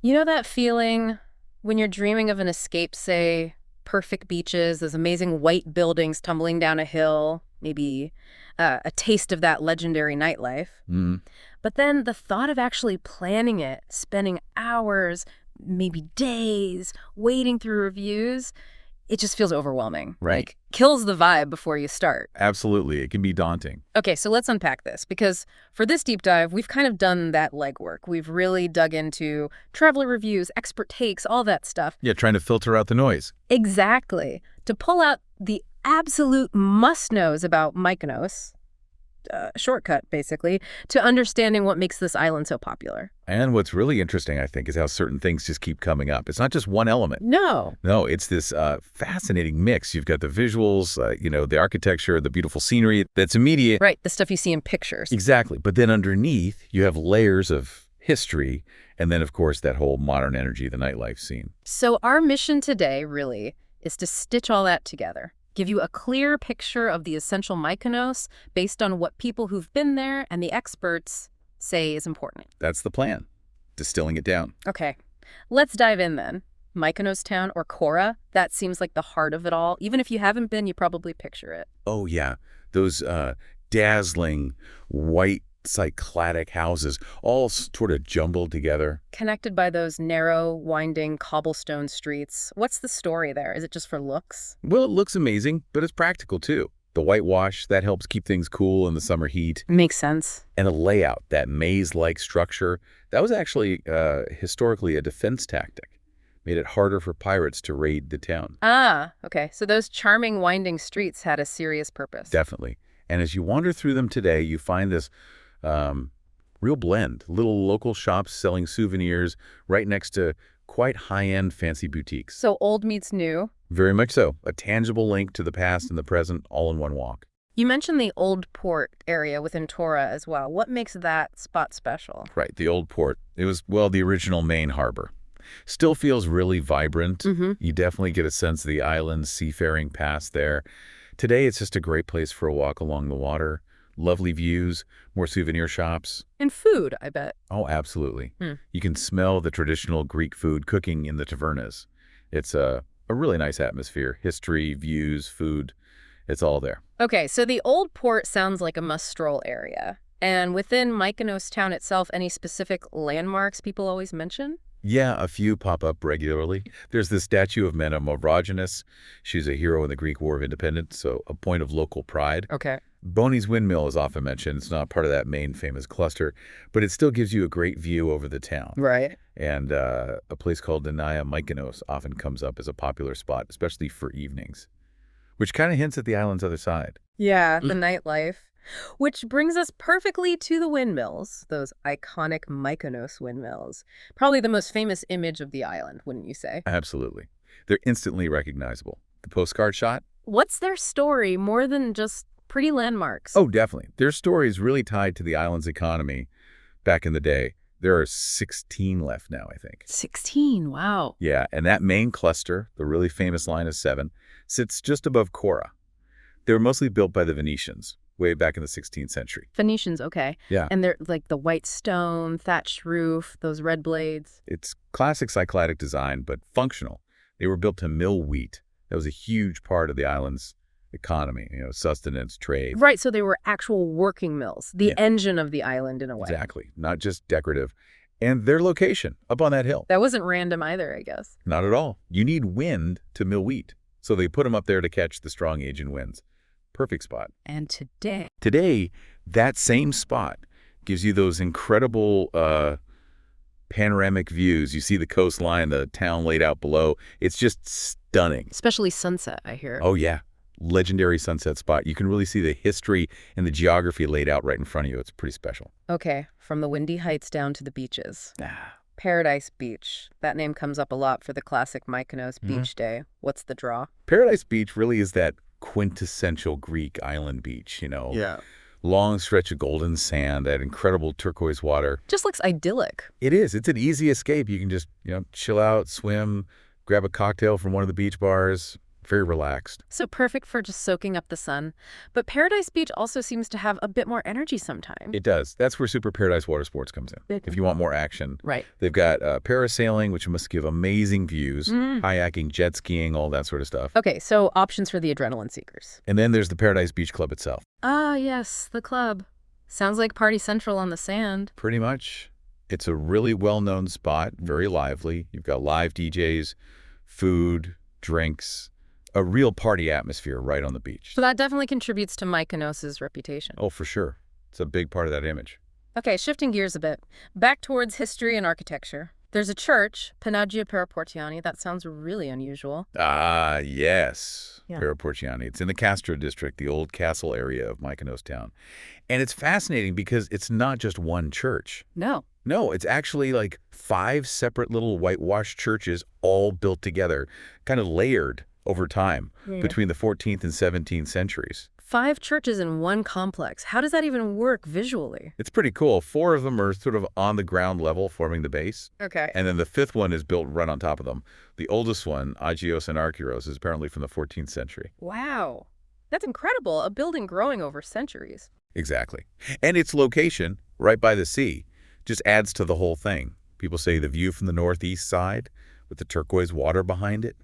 You know that feeling when you're dreaming of an escape, say, perfect beaches, those amazing white buildings tumbling down a hill, maybe a taste of that legendary nightlife. Mm, But then the thought of actually planning it, spending hours, maybe days, wading through reviews, it just feels overwhelming. right. Like, kills the vibe before you start. Absolutely. It can be daunting. Okay, so let's unpack this, because for this deep dive, we've kind of done that legwork. We've really dug into traveler reviews, expert takes, all that stuff. Yeah, trying to filter out the noise. Exactly. To pull out the absolute must-knows about Mykonos, shortcut, basically, to understanding what makes this island so popular. And what's really interesting, I think, is how certain things just keep coming up. It's not just one element. No. No, it's this fascinating mix. You've got the visuals, the architecture, the beautiful scenery that's immediate. Right, the stuff you see in pictures. Exactly. But then underneath, you have layers of history, and then, of course, that whole modern energy, the nightlife scene. So our mission today, really, is to stitch all that together. Give you a clear picture of the essential Mykonos based on what people who've been there and the experts say is important. That's the plan, distilling it down. Okay, let's dive in then. Mykonos town, or Kora, that seems like the heart of it all. Even if you haven't been, you probably picture it. Oh, yeah. Those dazzling white cycladic houses all sort of jumbled together. Connected by those narrow, winding cobblestone streets. What's the story there? Is it just for looks? Well, it looks amazing, but it's practical, too. The whitewash, that helps keep things cool in the summer heat. Makes sense. And the layout, that maze-like structure, that was actually historically a defense tactic. Made it harder for pirates to raid the town. Ah, okay. So those charming, winding streets had a serious purpose. Definitely. And as you wander through them today, you find this real blend. Little local shops selling souvenirs right next to quite high-end fancy boutiques. So old meets new. Very much so. A tangible link to the past and the present all in one walk. You mentioned the old port area within Tora as well. What makes that spot special? Right, the old port. It was, well, the original main harbor. Still feels really vibrant. You definitely get a sense of the island's seafaring past there. Today, it's just a great place for a walk along the water. Lovely views, more souvenir shops. And food, I bet. Oh, absolutely. You can smell the traditional Greek food cooking in the tavernas. It's a really nice atmosphere. History, views, food, it's all there. Okay, so the old port sounds like a must-stroll area. And within Mykonos town itself, any specific landmarks people always mention? Yeah, a few pop up regularly. There's the statue of Mena Mavrogenes. She's a hero in the Greek War of Independence, so a point of local pride. Okay. Boney's Windmill is often mentioned. It's not part of that main famous cluster, but it still gives you a great view over the town. Right. And a place called Denaya Mykonos often comes up as a popular spot, especially for evenings, which kind of hints at the island's other side. Yeah, the nightlife. Which brings us perfectly to the windmills, those iconic Mykonos windmills. Probably the most famous image of the island, wouldn't you say? Absolutely. They're instantly recognizable. The postcard shot? What's their story more than just pretty landmarks? Oh, definitely. Their story is really tied to the island's economy back in the day. There are 16 left now, I think. 16, wow. Yeah, and that main cluster, the really famous line of 7, sits just above Kora. They were mostly built by the Venetians way back in the 16th century. Venetians, okay. Yeah. And they're like the white stone, thatched roof, those red blades. It's classic cycladic design, but functional. They were built to mill wheat. That was a huge part of the island's economy, sustenance, trade. Right, so they were actual working mills, the engine of the island in a way. Exactly, not just decorative. And their location, up on that hill. That wasn't random either, I guess. Not at all. You need wind to mill wheat. So they put them up there to catch the strong Asian winds. Perfect spot. And Today, that same spot gives you those incredible panoramic views. You see the coastline, the town laid out below. It's just stunning. Especially sunset, I hear. Oh, yeah. Legendary sunset spot. You can really see the history and the geography laid out right in front of you. It's pretty special. Okay, from the windy heights down to the beaches. Paradise Beach. That name comes up a lot for the classic Mykonos beach day. What's the draw? Paradise Beach really is that quintessential Greek island beach, Yeah. Long stretch of golden sand, that incredible turquoise water. Just looks idyllic. It is. It's an easy escape. You can just, chill out, swim, grab a cocktail from one of the beach bars. very relaxed. So perfect for just soaking up the sun. But Paradise Beach also seems to have a bit more energy sometimes. It does. That's where Super Paradise Water Sports comes in. If you want more action. Right. They've got parasailing, which must give amazing views, kayaking, jet skiing, all that sort of stuff. Okay, so options for the adrenaline seekers. And then there's the Paradise Beach Club itself. Ah, yes, the club. Sounds like Party Central on the sand. Pretty much. It's a really well-known spot, very lively. You've got live DJs, food, drinks, a real party atmosphere right on the beach. So that definitely contributes to Mykonos' reputation. Oh, for sure. It's a big part of that image. Okay, shifting gears a bit. Back towards history and architecture. There's a church, Panagia Paraportiani. That sounds really unusual. Ah, yes. Yeah. Paraportiani. It's in the Castro district, the old castle area of Mykonos town. And it's fascinating because it's not just one church. No. No, it's actually like 5 separate little whitewashed churches all built together, kind of layered over time between the 14th and 17th centuries. 5 churches in one complex. How does that even work visually? It's pretty cool. 4 of them are sort of on the ground level forming the base. Okay. And then the 5th one is built right on top of them. The oldest one, Agios and Arkyros, is apparently from the 14th century. Wow. That's incredible. A building growing over centuries. Exactly. And its location, right by the sea, just adds to the whole thing. People say the view from the northeast side with the turquoise water behind it,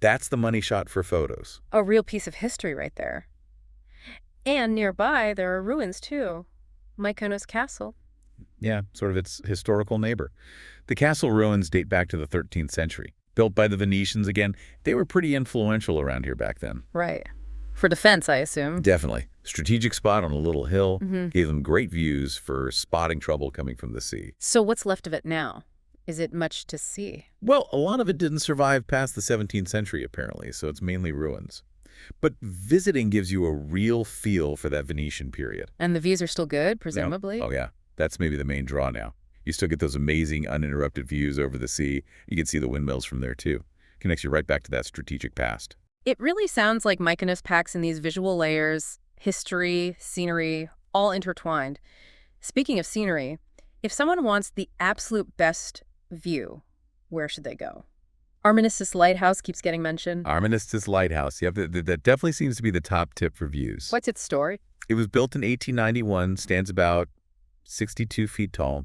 that's the money shot for photos. A real piece of history right there. And nearby, there are ruins, too. Mykonos Castle. Yeah, sort of its historical neighbor. The castle ruins date back to the 13th century. Built by the Venetians again, they were pretty influential around here back then. Right. For defense, I assume. Definitely. Strategic spot on a little hill, gave them great views for spotting trouble coming from the sea. So what's left of it now? Is it much to see? Well, a lot of it didn't survive past the 17th century, apparently, so it's mainly ruins. But visiting gives you a real feel for that Venetian period. And the views are still good, presumably? Oh, yeah. That's maybe the main draw now. You still get those amazing uninterrupted views over the sea. You can see the windmills from there, too. Connects you right back to that strategic past. It really sounds like Mykonos packs in these visual layers, history, scenery, all intertwined. Speaking of scenery, if someone wants the absolute best view, where should they go? Armistice Lighthouse keeps getting mentioned. Armistice Lighthouse. Yeah, that definitely seems to be the top tip for views. What's its story? It was built in 1891, stands about 62 feet tall.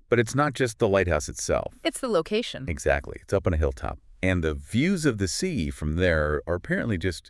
But it's not just the lighthouse itself. It's the location. Exactly. It's up on a hilltop. And the views of the sea from there are apparently just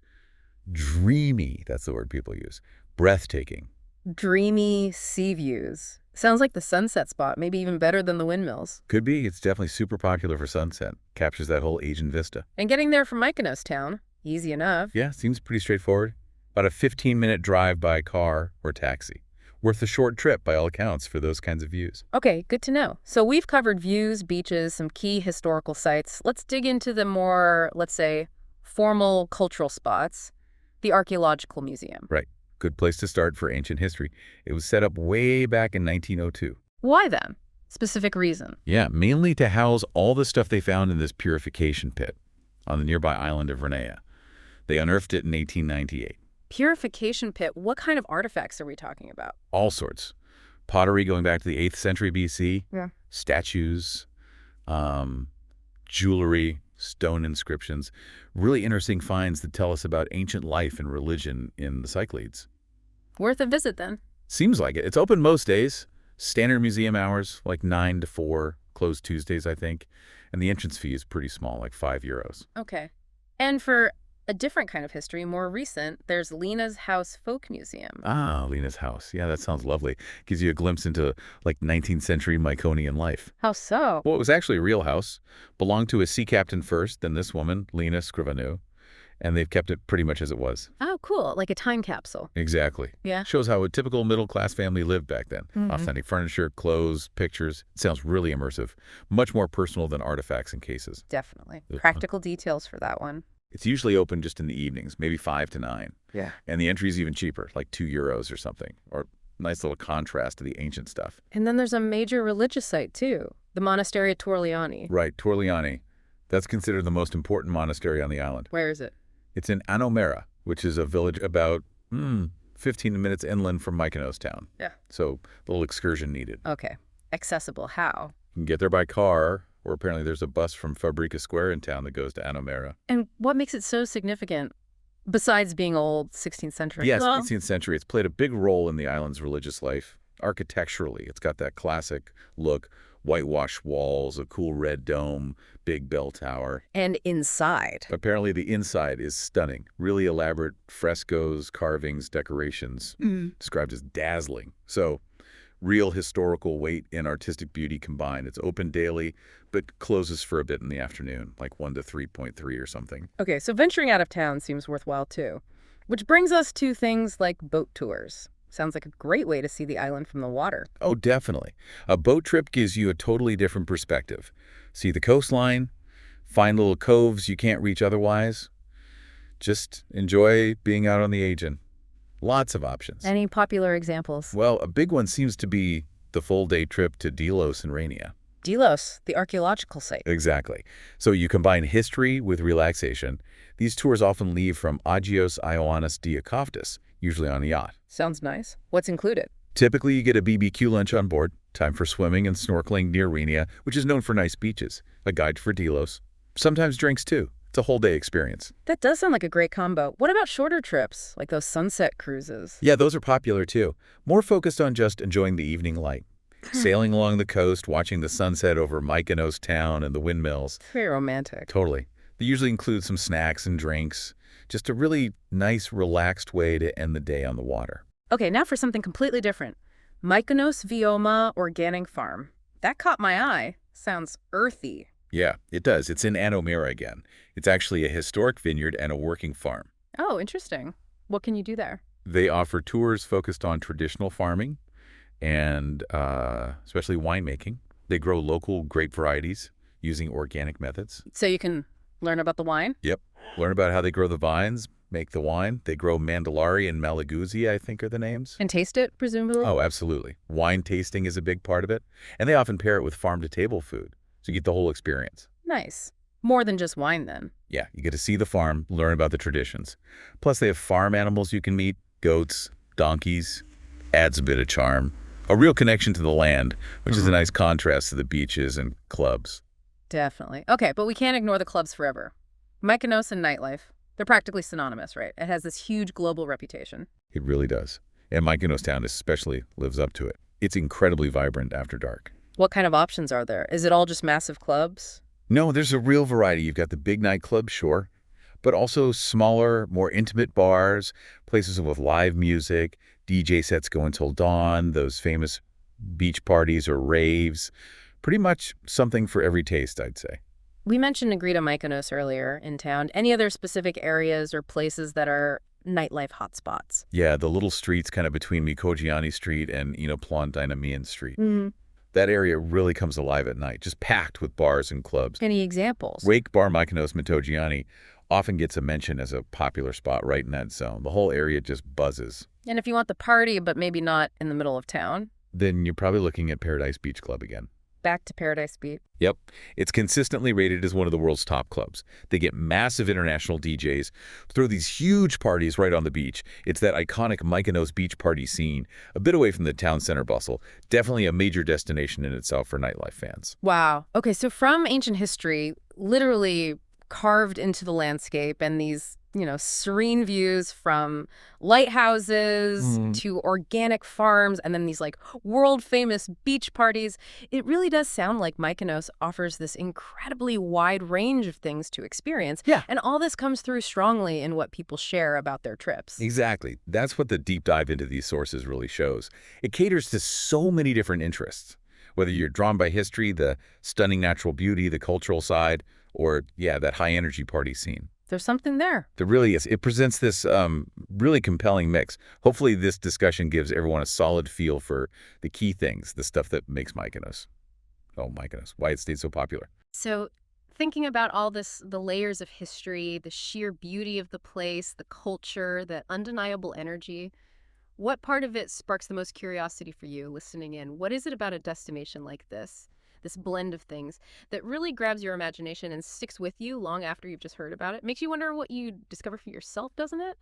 dreamy. That's the word people use. Breathtaking. Dreamy sea views. Sounds like the sunset spot, maybe even better than the windmills. Could be. It's definitely super popular for sunset. Captures that whole Asian vista. And getting there from Mykonos town, easy enough. Yeah, seems pretty straightforward. About a 15-minute drive by car or taxi. Worth a short trip by all accounts for those kinds of views. Okay, good to know. So we've covered views, beaches, some key historical sites. Let's dig into the more, let's say, formal cultural spots. The Archaeological Museum. Right. Good place to start for ancient history. It was set up way back in 1902. Why then? Specific reason? Yeah, mainly to house all the stuff they found in this purification pit on the nearby island of Renea. They unearthed it in 1898. Purification pit, what kind of artifacts are we talking about? All sorts. Pottery going back to the 8th century BC. Yeah. Statues, jewelry, stone inscriptions. Really interesting finds that tell us about ancient life and religion in the Cyclades. Worth a visit then. Seems like it. It's open most days. Standard museum hours, like 9 to 4. Closed Tuesdays, I think. And the entrance fee is pretty small, like €5. Okay. And for a different kind of history, more recent, there's Lena's House Folk Museum. Ah, Lena's house. Yeah, that sounds lovely. Gives you a glimpse into, like, 19th century Myconian life. How so? Well, it was actually a real house. Belonged to a sea captain first, then this woman, Lena Scrivenou. And they've kept it pretty much as it was. Oh, cool. Like a time capsule. Exactly. Yeah. Shows how a typical middle-class family lived back then. Authentic furniture, clothes, pictures. It sounds really immersive. Much more personal than artifacts and cases. Definitely. Practical details for that one. It's usually open just in the evenings, maybe 5 to 9. Yeah. And the entry is even cheaper, like €2 or something. Or nice little contrast to the ancient stuff. And then there's a major religious site, too. The monastery at Torliani. Right, Torliani. That's considered the most important monastery on the island. Where is it? It's in Anomera, which is a village about 15 minutes inland from Mykonos town. Yeah. So a little excursion needed. Okay. Accessible how? You can get there by car, Or apparently there's a bus from Fabrica Square in town that goes to Anomera. And what makes it so significant, besides being old 16th century? Yes, Well, 18th century. It's played a big role in the island's religious life. Architecturally, it's got that classic look, whitewashed walls, a cool red dome, big bell tower. and inside. Apparently the inside is stunning. Really elaborate frescoes, carvings, decorations, described as dazzling. So real historical weight and artistic beauty combined. It's open daily, but closes for a bit in the afternoon, like 1 to 3.3 or something. Okay, so venturing out of town seems worthwhile too. Which brings us to things like boat tours. Sounds like a great way to see the island from the water. Oh, definitely. A boat trip gives you a totally different perspective. See the coastline, find little coves you can't reach otherwise. Just enjoy being out on the Aegean. Lots of options. Any popular examples? Well, a big one seems to be the full-day trip to Delos in Rania. Delos, the archaeological site. Exactly. So you combine history with relaxation. These tours often leave from Agios Ioannis Diakoftis, usually on a yacht. Sounds nice. What's included? Typically, you get a BBQ lunch on board, time for swimming and snorkeling near Renia, which is known for nice beaches, a guide for Delos. Sometimes drinks, too. It's a whole-day experience. That does sound like a great combo. What about shorter trips, like those sunset cruises? Yeah, those are popular, too. More focused on just enjoying the evening light. Sailing along the coast, watching the sunset over Mykonos town and the windmills. Very romantic. Totally. They usually include some snacks and drinks. Just a really nice, relaxed way to end the day on the water. Okay, now for something completely different. Mykonos Vioma Organic Farm. That caught my eye. Sounds earthy. Yeah, it does. It's in Anomera again. It's actually a historic vineyard and a working farm. Oh, interesting. What can you do there? They offer tours focused on traditional farming and especially winemaking. They grow local grape varieties using organic methods. So you can learn about the wine? Yep. Learn about how they grow the vines, make the wine. They grow Mandalari and Malaguzzi, I think are the names. And taste it, presumably? Oh, absolutely. Wine tasting is a big part of it. And they often pair it with farm-to-table food, so you get the whole experience. Nice. More than just wine, then. Yeah, you get to see the farm, learn about the traditions. Plus, they have farm animals you can meet, goats, donkeys. Adds a bit of charm. A real connection to the land, which is a nice contrast to the beaches and clubs. Definitely. Okay, but we can't ignore the clubs forever. Mykonos and nightlife. They're practically synonymous, right? It has this huge global reputation. It really does. And Mykonos town especially lives up to it. It's incredibly vibrant after dark. What kind of options are there? Is it all just massive clubs? No, there's a real variety. You've got the big nightclubs, sure, but also smaller, more intimate bars, places with live music, DJ sets go until dawn, those famous beach parties or raves. Pretty much something for every taste, I'd say. We mentioned Negrita Mykonos earlier in town. Any other specific areas or places that are nightlife hotspots? Yeah, the little streets kind of between Mikogiani Street and Plon Dynamian Street. Mm-hmm. That area really comes alive at night, just packed with bars and clubs. Any examples? Wake Bar Mykonos Mitogiani often gets a mention as a popular spot right in that zone. The whole area just buzzes. And if you want the party, but maybe not in the middle of town? Then you're probably looking at Paradise Beach Club again. Back to Paradise Beach. Yep. It's consistently rated as one of the world's top clubs. They get massive international DJs, throw these huge parties right on the beach. It's that iconic Mykonos beach party scene, a bit away from the town center bustle. Definitely a major destination in itself for nightlife fans. Wow. Okay, so from ancient history, literally carved into the landscape, and these, serene views from lighthouses to organic farms, and then these world famous beach parties. It really does sound like Mykonos offers this incredibly wide range of things to experience. Yeah. And all this comes through strongly in what people share about their trips. Exactly. That's what the deep dive into these sources really shows. It caters to so many different interests. Whether you're drawn by history, the stunning natural beauty, the cultural side, or, that high-energy party scene. There's something there. There really is. It presents this really compelling mix. Hopefully this discussion gives everyone a solid feel for the key things, the stuff that makes Mykonos. Oh, Mykonos, why it stayed so popular. So thinking about all this, the layers of history, the sheer beauty of the place, the culture, the undeniable energy, what part of it sparks the most curiosity for you listening in? What is it about a destination like this blend of things, that really grabs your imagination and sticks with you long after you've just heard about it? Makes you wonder what you discover for yourself, doesn't it?